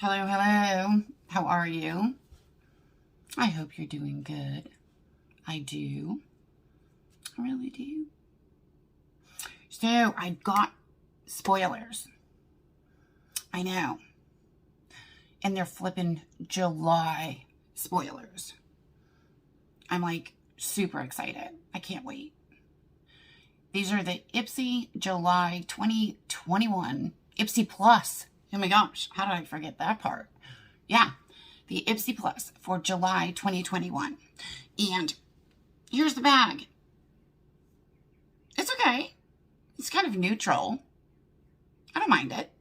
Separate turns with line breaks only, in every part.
Hello, hello. How are you? I hope you're doing good. I do. I really do. So, I got spoilers. I know. And they're flipping July spoilers. I'm like super excited. I can't wait. These are the Ipsy July 2021 Ipsy Plus. Oh my gosh, how did I forget that part? Yeah, the Ipsy Plus for July 2021. And here's the bag. It's okay. It's kind of neutral. I don't mind it.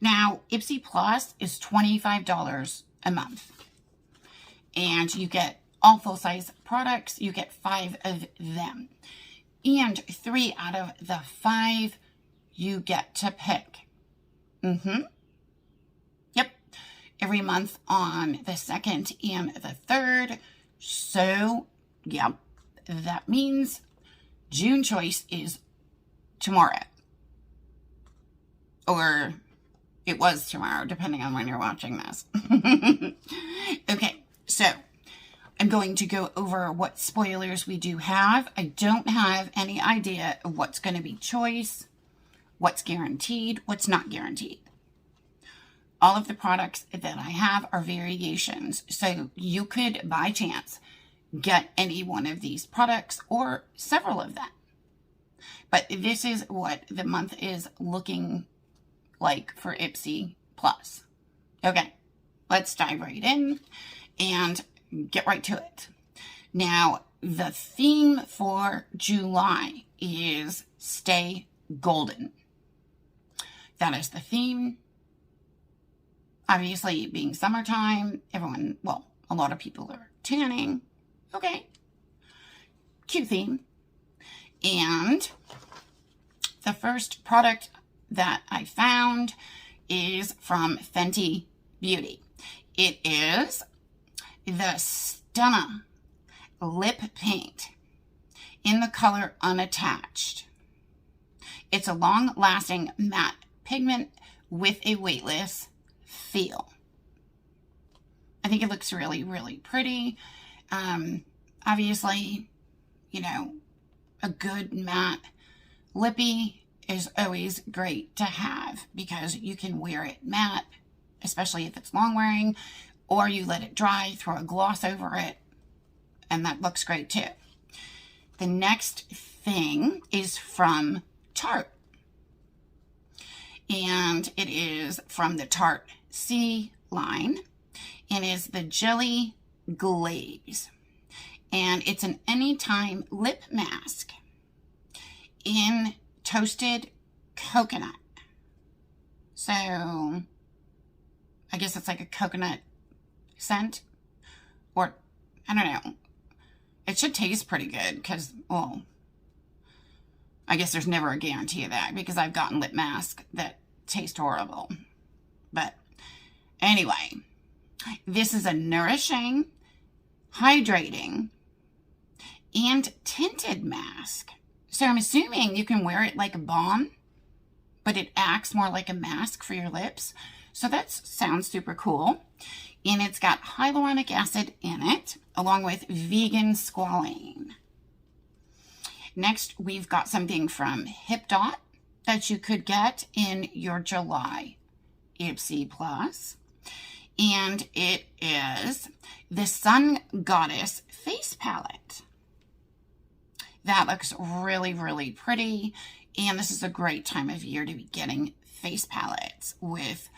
Now, Ipsy Plus is $25 a month. And you get all full-size products. You get 5 of them. And 3 out of the 5 you get to pick. Yep. Every month on the 2nd and the 3rd. So, yeah, that means June choice is tomorrow. Or it was tomorrow, depending on when you're watching this. Okay, so I'm going to go over what spoilers we do have. I don't have any idea of what's going to be choice, what's guaranteed, what's not guaranteed. All of the products that I have are variations. So you could, by chance, get any one of these products or several of them. But this is what the month is looking like for Ipsy Plus. Okay, let's dive right in and get right to it. Now, the theme for July is Stay Golden. That is the theme. Obviously, being summertime, everyone, well, a lot of people are tanning. Okay, cute theme. And the first product that I found is from Fenty Beauty. It is the Stunna Lip Paint in the color Unattached. It's a long-lasting matte pigment with a weightless feel. I think it looks really, really pretty. Obviously, you know, a good matte lippy is always great to have because you can wear it matte, especially if it's long wearing, or you let it dry, throw a gloss over it, and that looks great too. The next thing is from Tarte, and it is from the Tarte C line, and is the Jelly Glaze, and it's an anytime lip mask in toasted coconut. So I guess it's like a coconut scent, or I don't know. It should taste pretty good because, well, I guess there's never a guarantee of that because I've gotten lip masks that taste horrible. But anyway, this is a nourishing, hydrating, and tinted mask. So I'm assuming you can wear it like a balm, but it acts more like a mask for your lips. So that sounds super cool. And it's got hyaluronic acid in it, along with vegan squalane. Next, we've got something from Hip Dot that you could get in your July Ipsy Plus. And it is the Sun Goddess Face Palette. That looks really, really pretty. And this is a great time of year to be getting face palettes with,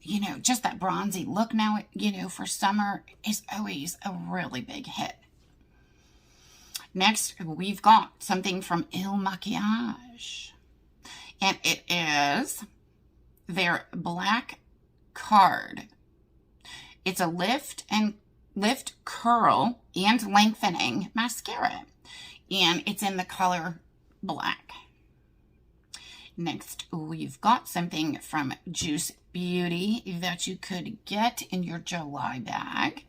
you know, just that bronzy look now, you know, for summer is always a really big hit. Next, we've got something from Il Makiage. And it is their Black Card. It's a lift, curl, and lengthening mascara. And it's in the color black. Next, we've got something from Juice Beauty that you could get in your July bag.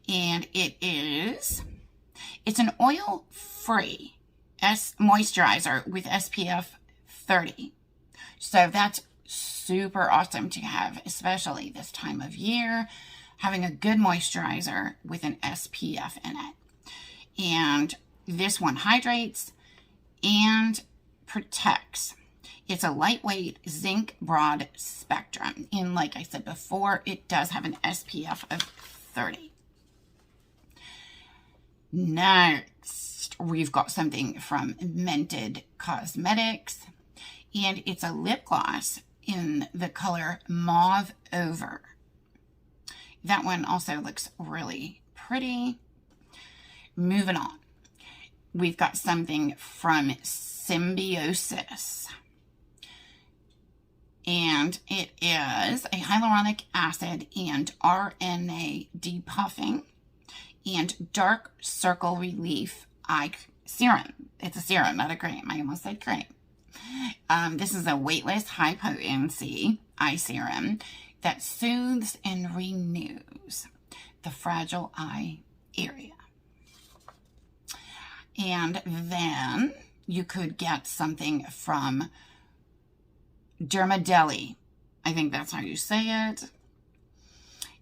And it's an oil-free moisturizer with SPF 30. So that's super awesome to have, especially this time of year, having a good moisturizer with an SPF in it. And this one hydrates and protects. It's a lightweight zinc broad spectrum. And like I said before, it does have an SPF of 30. Next, we've got something from Mented Cosmetics. And it's a lip gloss in the color Mauve Over. That one also looks really pretty. Moving on. We've got something from Symbiosis. And it is a hyaluronic acid and RNA depuffing and dark circle relief eye serum. It's a serum, not a cream. I almost said cream. This is a weightless, high potency eye serum that soothes and renews the fragile eye area. And then you could get something from Dermadeli. I think that's how you say it.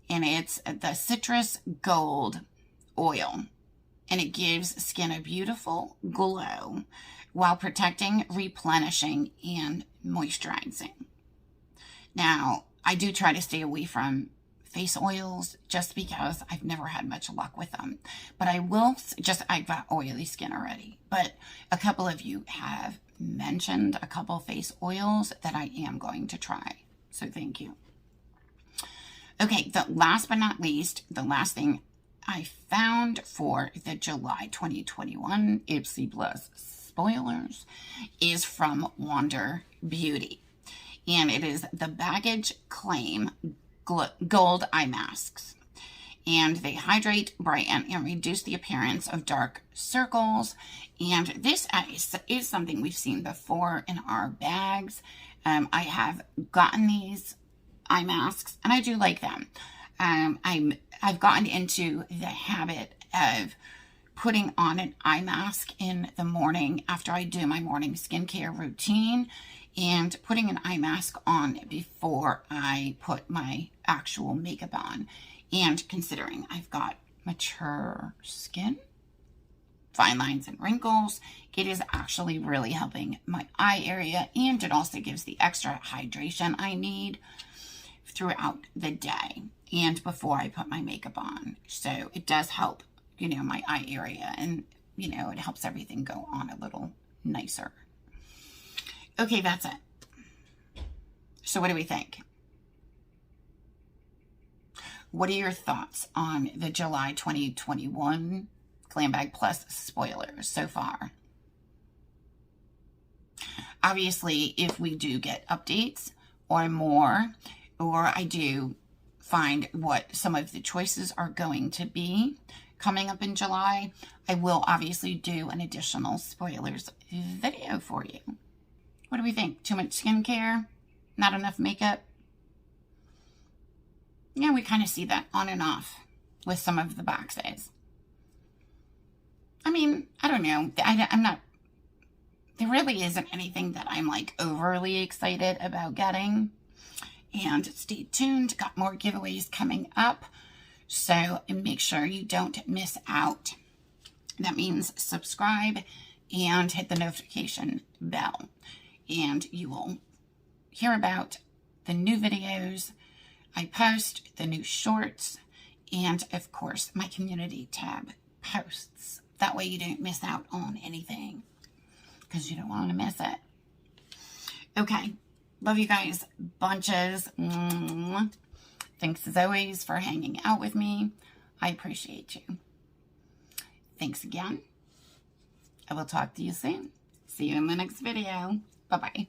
And it's the citrus gold oil. And it gives skin a beautiful glow while protecting, replenishing, and moisturizing. Now, I do try to stay away from face oils just because I've never had much luck with them. But I will, I've got oily skin already. But a couple of you have mentioned a couple face oils that I am going to try. So thank you. Okay, the last but not least, the last thing I found for the July 2021 Ipsy Plus spoilers is from Wander Beauty. And it is the Baggage Claim Gold Eye Masks. And they hydrate, brighten, and reduce the appearance of dark circles. And this is something we've seen before in our bags. I have gotten these eye masks, and I do like them. I've gotten into the habit of putting on an eye mask in the morning after I do my morning skincare routine, and putting an eye mask on before I put my actual makeup on. And considering I've got mature skin, fine lines and wrinkles, it is actually really helping my eye area, and it also gives the extra hydration I need throughout the day and before I put my makeup on. So it does help, my eye area, and, it helps everything go on a little nicer. Okay, that's it. So what do we think? What are your thoughts on the July 2021 Glam Bag Plus spoilers so far? Obviously, if we do get updates or more, or I do find what some of the choices are going to be coming up in July, I will obviously do an additional spoilers video for you. What do we think? Too much skincare? Not enough makeup? Yeah, we kind of see that on and off with some of the boxes. I mean, I don't know. There really isn't anything that I'm like overly excited about getting. And stay tuned. Got more giveaways coming up. So make sure you don't miss out. That means subscribe and hit the notification bell. And you will hear about the new videos I post, the new shorts, and of course my community tab posts. That way you don't miss out on anything, because you don't want to miss it. Okay, love you guys bunches. Thanks as always for hanging out with me. I appreciate you. Thanks again. I will talk to you soon. See you in the next video. Bye-bye.